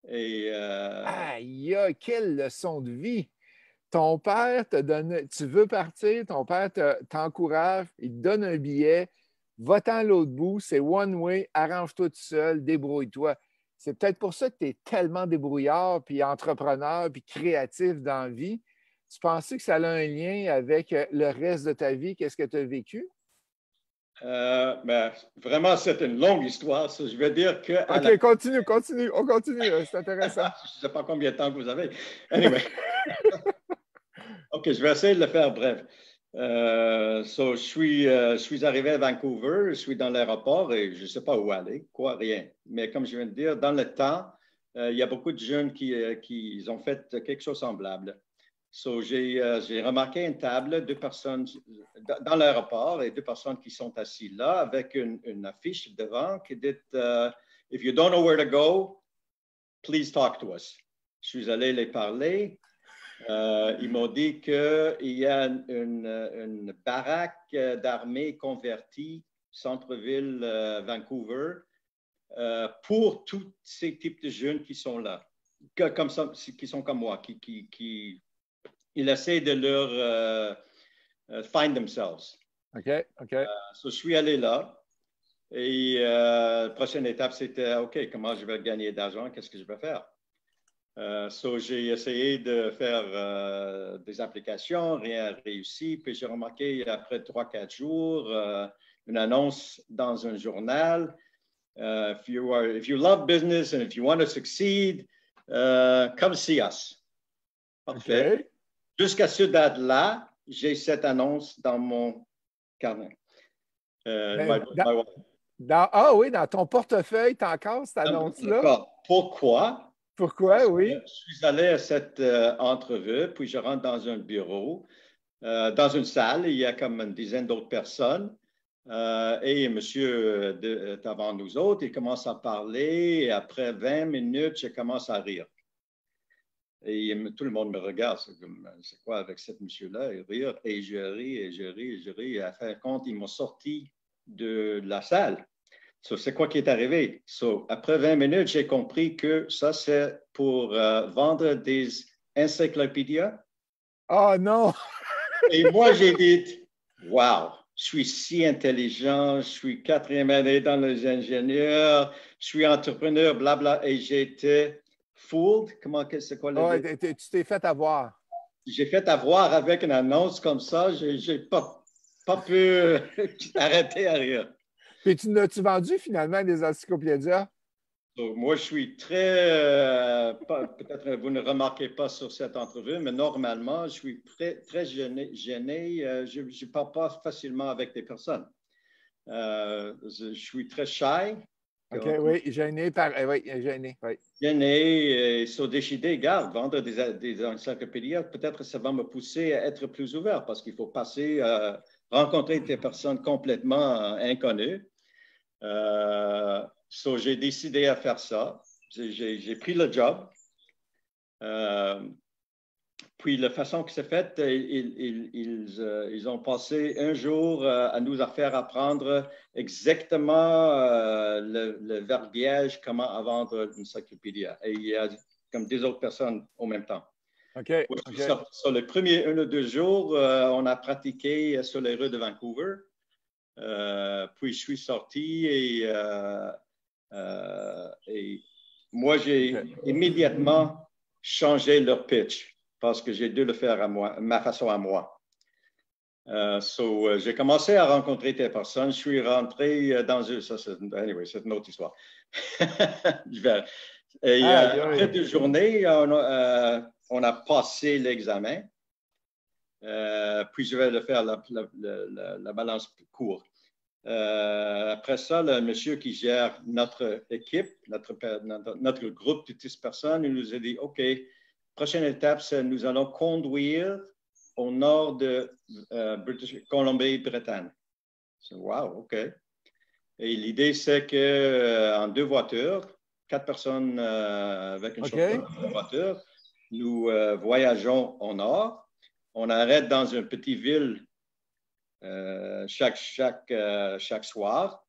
Et Aïe, quelle leçon de vie! Ton père te donne, tu veux partir, ton père t'encourage, il te donne un billet, va-t'en à l'autre bout, c'est one way, arrange-toi tout seul, débrouille-toi. C'est peut-être pour ça que tu es tellement débrouillard, puis entrepreneur, puis créatif dans la vie. Tu pensais que ça a un lien avec le reste de ta vie, qu'est-ce que tu as vécu? ben, vraiment, c'est une longue histoire. Ça. Je veux dire que... OK, continue, on continue, c'est intéressant. Je ne sais pas combien de temps que vous avez. Anyway. OK, je vais essayer de le faire bref. Je suis arrivé à Vancouver, je suis dans l'aéroport et je ne sais pas où aller, quoi, rien. Mais comme je viens de dire, dans le temps, il y a beaucoup de jeunes qui ont fait quelque chose de semblable. J'ai remarqué une table, deux personnes dans l'aéroport et deux personnes qui sont assises là avec une affiche devant qui dit If you don't know where to go, please talk to us. Je suis allé les parler. Ils m'ont dit qu'il y a une baraque d'armée convertie, centre-ville Vancouver, pour tous ces types de jeunes qui sont là, comme ça, qui sont comme moi, qui ils essaient de leur find themselves. OK, OK. Je suis allé là. Et la prochaine étape, c'était OK, comment je vais gagner d'argent, qu'est-ce que je vais faire? J'ai essayé de faire des applications, rien n'a réussi. Puis j'ai remarqué après 3-4 jours une annonce dans un journal. If you love business and if you want to succeed, come see us. Parfait. Okay. Jusqu'à ce date-là, j'ai cette annonce dans mon carnet. Oui, dans ton portefeuille, tu as encore cette annonce-là. D'accord. Pourquoi? Pourquoi, oui? Je suis allé à cette entrevue, puis je rentre dans un bureau, dans une salle, il y a comme une dizaine d'autres personnes. Et monsieur est avant nous autres, il commence à parler, et après 20 minutes, je commence à rire. Et tout le monde me regarde, c'est quoi avec cet monsieur-là? Il rit, et je ris, et je ris, et je ris. Et à fin de compte, ils m'ont sorti de la salle. C'est quoi qui est arrivé? Après 20 minutes, j'ai compris que ça, c'est pour vendre des encyclopédies. Oh non! Et moi, j'ai dit, wow, je suis si intelligent, je suis 4e année dans les ingénieurs, je suis entrepreneur, blabla, et j'ai été fooled. C'est quoi le dit? Tu t'es fait avoir. J'ai fait avoir avec une annonce comme ça, j'ai pas pu arrêter à rire. Puis tu as-tu vendu finalement des encyclopédies? Moi, je suis très, peut-être vous ne remarquez pas sur cette entrevue, mais normalement, je suis très gêné. Je ne parle pas facilement avec des personnes. Je suis très shy. OK, oui, gêné oui, gêné, oui. Gêné, ils sont décidés, regarde, vendre des encyclopédies, peut-être ça va me pousser à être plus ouvert parce qu'il faut passer, rencontrer des personnes complètement inconnues. J'ai décidé à faire ça. J'ai pris le job. Puis la façon que c'est fait, ils ont passé un jour à nous faire apprendre exactement le verbiage, comment vendre une encyclopédie. Et il y a comme des autres personnes en même temps. OK. Sur les premiers 1 ou 2 jours, on a pratiqué sur les rues de Vancouver. Puis je suis sorti et moi, j'ai immédiatement changé leur pitch parce que j'ai dû le faire à moi, ma façon à moi. J'ai commencé à rencontrer des personnes. Je suis rentré dans une... Anyway, c'est une autre histoire. Après 2 journées, on a passé l'examen. Puis je vais le faire la balance courte. Après ça, le monsieur qui gère notre équipe, notre groupe de 10 personnes, il nous a dit, OK, prochaine étape, c'est nous allons conduire au nord de Colombie-Bretagne. Wow, OK. Et l'idée, c'est qu'en 2 voitures, 4 personnes avec une chauffeur de voiture, nous voyageons au nord. On arrête dans une petite ville chaque soir.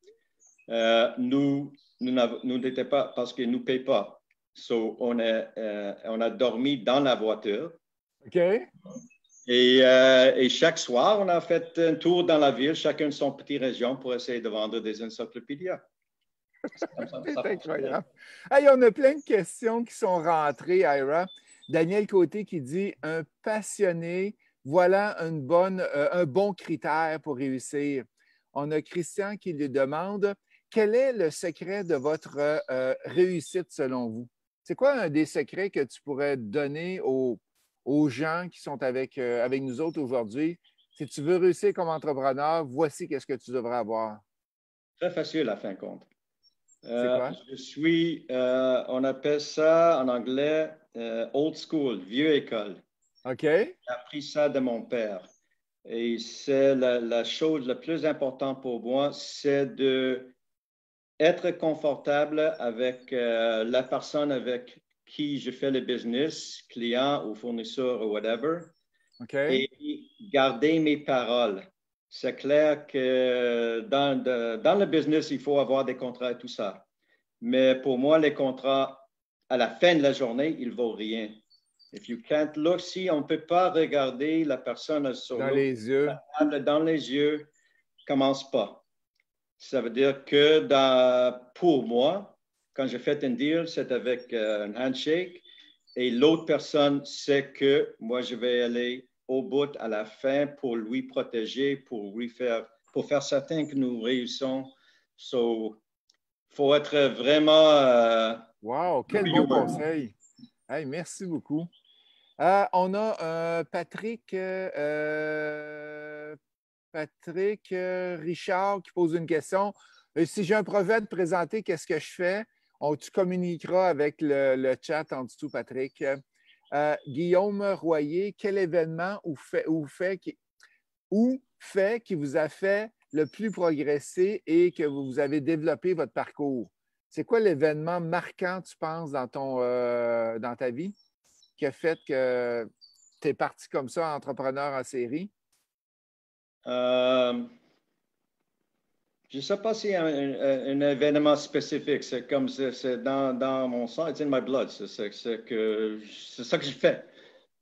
Nous n'étions pas, parce qu'ils ne nous payent pas So, on a dormi dans la voiture. OK. Et chaque soir, on a fait un tour dans la ville, chacun de son petite région, pour essayer de vendre des encyclopédies. C'est incroyable. Hey, on a plein de questions qui sont rentrées, Ira. Daniel Côté qui dit « Un passionné, voilà un bon critère pour réussir. » On a Christian qui lui demande « Quel est le secret de votre réussite selon vous? » C'est quoi un des secrets que tu pourrais donner aux gens qui sont avec nous autres aujourd'hui? Si tu veux réussir comme entrepreneur, voici qu'est-ce que tu devrais avoir. Très facile à fin de compte. C'est quoi? On appelle ça en anglais old school, vieux école. OK. J'ai appris ça de mon père. Et c'est la chose la plus importante pour moi, c'est d'être confortable avec la personne avec qui je fais le business, client ou fournisseur ou whatever, OK. et garder mes paroles. C'est clair que dans le business, il faut avoir des contrats et tout ça. Mais pour moi, les contrats, à la fin de la journée, ils ne valent rien. If you can't look, si on ne peut pas regarder la personne sur Dans les yeux. dans les yeux, commence pas. Ça veut dire que pour moi, quand je fais un deal, c'est avec un handshake et l'autre personne sait que moi, je vais aller au bout à la fin pour lui protéger, pour faire certain que nous réussissons. So, faut être vraiment. Wow, quel bon conseil. Hey, merci beaucoup. On a Patrick Richard qui pose une question. Si j'ai un projet de présenter, qu'est-ce que je fais? Tu communiqueras avec le chat en dessous, Patrick. Guillaume Royer, quel événement ou fait qui vous a fait le plus progresser et que vous avez développé votre parcours? C'est quoi l'événement marquant, tu penses, dans ta vie qui a fait que tu es parti comme ça, entrepreneur en série? Je ne sais pas s'il y a un événement spécifique. C'est comme c'est dans mon sang, it's in my blood. C'est ça que je fais.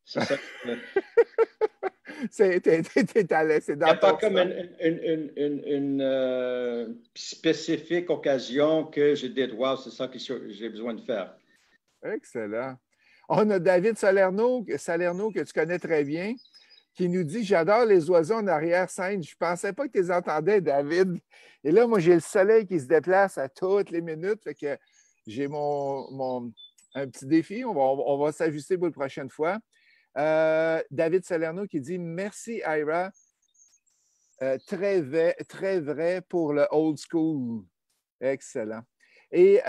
C'est ça que c'est dans Il n'y a pas ton comme sang. une spécifique occasion que je dis, wow, c'est ça que j'ai besoin de faire. Excellent. On a David Salerno que tu connais très bien, qui nous dit « J'adore les oiseaux en arrière-scène. Je ne pensais pas que tu les entendais, David. » Et là, moi, j'ai le soleil qui se déplace à toutes les minutes. Fait que j'ai un petit défi. On va s'ajuster pour la prochaine fois. David Salerno qui dit « Merci, Ira. Très vrai pour le old school. » Excellent. Et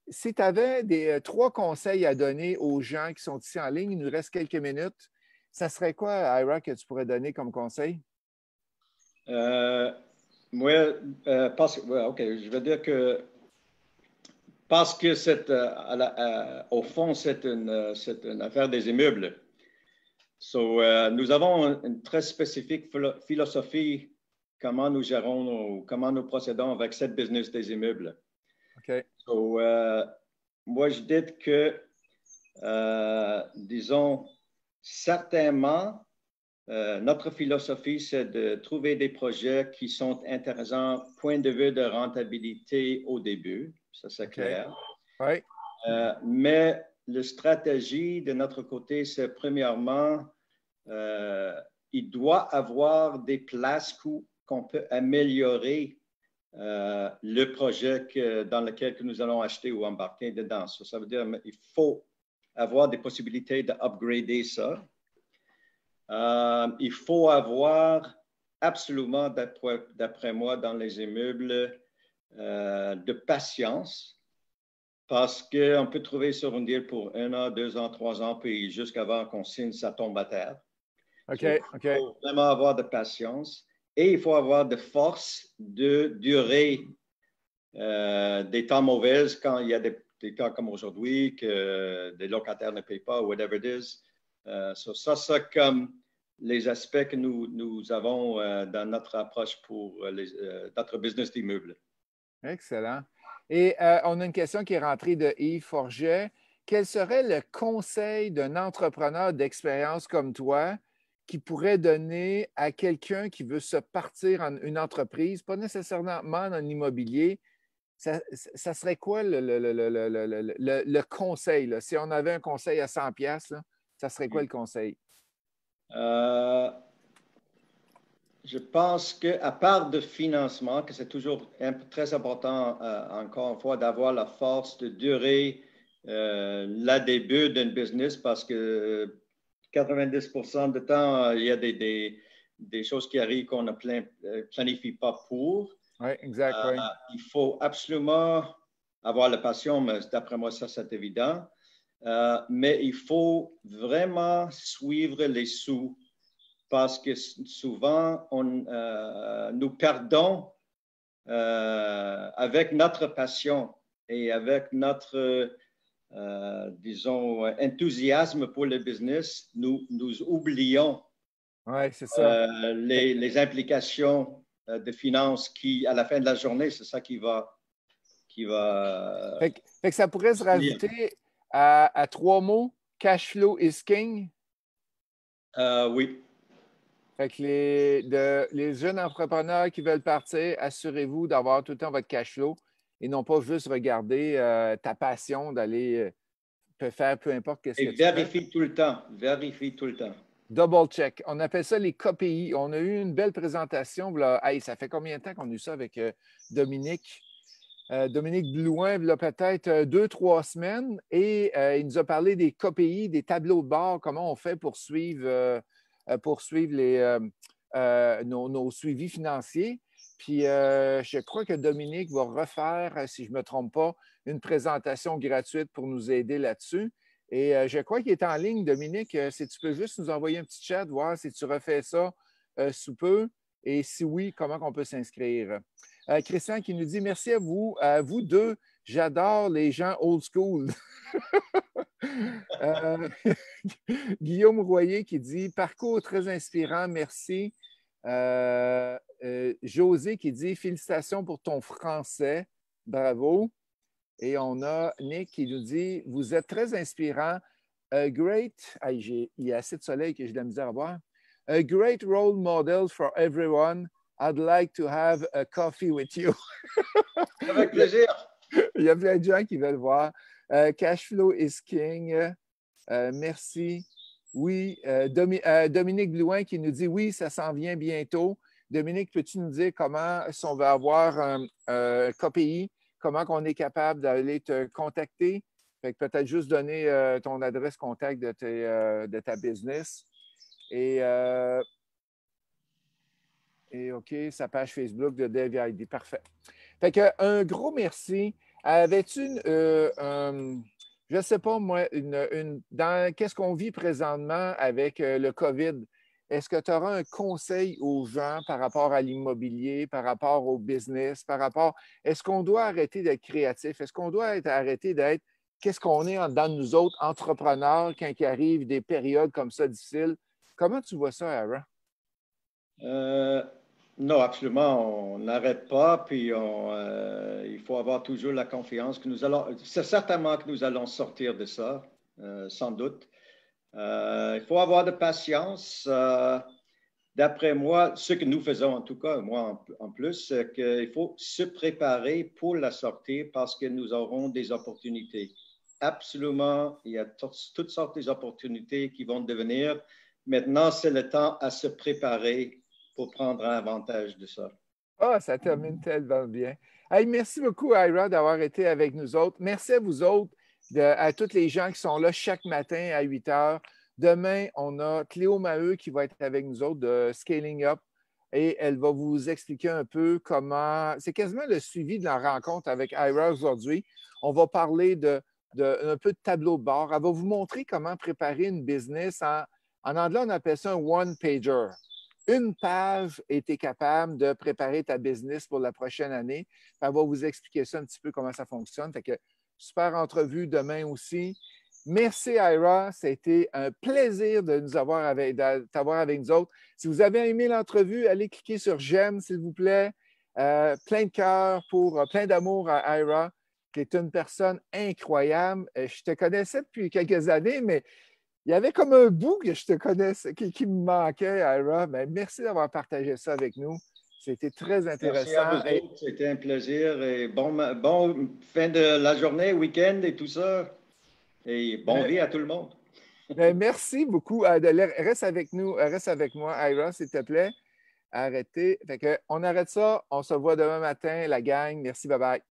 si tu avais 3 conseils à donner aux gens qui sont ici en ligne, il nous reste quelques minutes. Ça serait quoi, Ira, que tu pourrais donner comme conseil? Moi, OK, je veux dire que parce que au fond, c'est une affaire des immeubles. So, nous avons une très spécifique philosophie comment nous gérons, comment nous procédons avec cette business des immeubles. OK. So, moi, je dis que, disons, certainement, notre philosophie, c'est de trouver des projets qui sont intéressants, point de vue de rentabilité au début, ça c'est clair. Oui. Mais la stratégie de notre côté, c'est premièrement, il doit avoir des places qu'on peut améliorer le projet dans lequel nous allons acheter ou embarquer dedans. Ça veut dire qu'il faut avoir des possibilités d'upgrader ça. Il faut avoir absolument, d'après moi, dans les immeubles, de patience parce qu'on peut trouver sur un deal pour 1 an, 2 ans, 3 ans, puis jusqu'avant qu'on signe, ça tombe à terre. OK. Il faut vraiment avoir de patience et il faut avoir de force de durer des temps mauvais quand il y a des cas comme aujourd'hui que des locataires ne payent pas ou whatever it is. Ça, c'est comme les aspects que nous avons dans notre approche pour notre business d'immeuble. Excellent. Et on a une question qui est rentrée de Yves Forget quel serait le conseil d'un entrepreneur d'expérience comme toi qui pourrait donner à quelqu'un qui veut se partir en une entreprise, pas nécessairement en immobilier? Ça serait quoi le conseil, là? Si on avait un conseil à 100 pièces, ça serait quoi le conseil? Euh, je pense qu'à part de financement, que c'est toujours très important, encore une fois, d'avoir la force de durer le début d'un business parce que 90% du temps, il y a des choses qui arrivent qu'on ne planifie pas pour. Oui, exact, oui. Il faut absolument avoir la passion, mais d'après moi, ça, c'est évident. Mais il faut vraiment suivre les sous parce que souvent, nous perdons avec notre passion et avec notre, disons, enthousiasme pour le business, nous oublions Oui, c'est ça. les implications de finances qui, à la fin de la journée, c'est ça qui va Fait que ça pourrait se rajouter à trois mots, cash flow is king. Oui. Fait que les jeunes entrepreneurs qui veulent partir, assurez-vous d'avoir tout le temps votre cash flow et non pas juste regarder ta passion d'aller faire peu importe qu'est-ce Et que tu fais. vérifie tout le temps. Vérifie tout le temps. Double check. On appelle ça les KPI. On a eu une belle présentation. Là, hey, ça fait combien de temps qu'on a eu ça avec Dominique? Dominique Blouin, il y a peut-être 2-3 semaines, et il nous a parlé des KPI, des tableaux de bord, comment on fait pour suivre nos suivis financiers. Puis je crois que Dominique va refaire, si je ne me trompe pas, une présentation gratuite pour nous aider là-dessus. Et je crois qu'il est en ligne, Dominique. Si tu peux juste nous envoyer un petit chat, voir si tu refais ça sous peu, et si oui, comment on peut s'inscrire. Christian qui nous dit merci à vous deux. J'adore les gens old school. Guillaume Royer qui dit parcours très inspirant, merci. José qui dit félicitations pour ton français, bravo. Et on a Nick qui nous dit vous êtes très inspirant. Great, il y a assez de soleil que j'ai de la misère à voir. A great role model for everyone. I'd like to have a coffee with you. Avec plaisir. Il y a plein de gens qui veulent voir. Cash flow is king. Merci. Oui, Dominique Blouin qui nous dit oui, ça s'en vient bientôt. Dominique, peux-tu nous dire comment, si on veut avoir un KPI, comment on est capable d'aller te contacter? Fait que peut-être juste donner ton adresse contact de ta business. Et OK, sa page Facebook de Dave ID. Parfait. Fait que un gros merci. Avais-tu je ne sais pas, moi, dans qu'est-ce qu'on vit présentement avec le COVID? Est-ce que tu auras un conseil aux gens par rapport à l'immobilier, par rapport au business, est-ce qu'on doit arrêter d'être créatif? Est-ce qu'on doit arrêter d'être, qu'est-ce qu'on est en dedans de nous autres, entrepreneurs, quand il arrive des périodes comme ça difficiles? Comment tu vois ça, Ara? Non, absolument, on n'arrête pas, puis il faut avoir toujours la confiance que c'est certainement que nous allons sortir de ça, sans doute. Il faut avoir de patience. D'après moi, ce que nous faisons en tout cas, moi en plus, c'est qu'il faut se préparer pour la sortie parce que nous aurons des opportunités. Absolument, il y a toutes sortes d'opportunités qui vont devenir. Maintenant, c'est le temps à se préparer pour prendre un avantage de ça. Ah, ça termine tellement bien. Hey, merci beaucoup, Ira, d'avoir été avec nous autres. Merci à vous autres, à tous les gens qui sont là chaque matin à 8 heures. Demain, on a Cléo Maheu qui va être avec nous autres de Scaling Up et elle va vous expliquer un peu comment. C'est quasiment le suivi de la rencontre avec Ira aujourd'hui. On va parler un peu de tableau de bord. Elle va vous montrer comment préparer une business. En anglais, on appelle ça un one-pager. Une page et tu es capable de préparer ta business pour la prochaine année. Elle va vous expliquer ça un petit peu, comment ça fonctionne. Fait que super entrevue demain aussi. Merci, Ira. Ça a été un plaisir de t'avoir avec nous autres. Si vous avez aimé l'entrevue, allez cliquer sur j'aime, s'il vous plaît. Plein de cœur plein d'amour à Ira. qui est une personne incroyable. Je te connaissais depuis quelques années, mais il y avait comme un bout que je te connaissais, qui me manquait, Ira. Mais merci d'avoir partagé ça avec nous. C'était très Merci à vous intéressant. autres. C'était un plaisir. Et bon fin de la journée, week-end et tout ça. Et bonne vie à tout le monde. Merci beaucoup. Reste avec nous, reste avec moi, Ira, s'il te plaît. Arrêtez. On arrête ça. On se voit demain matin, la gang. Merci, bye bye.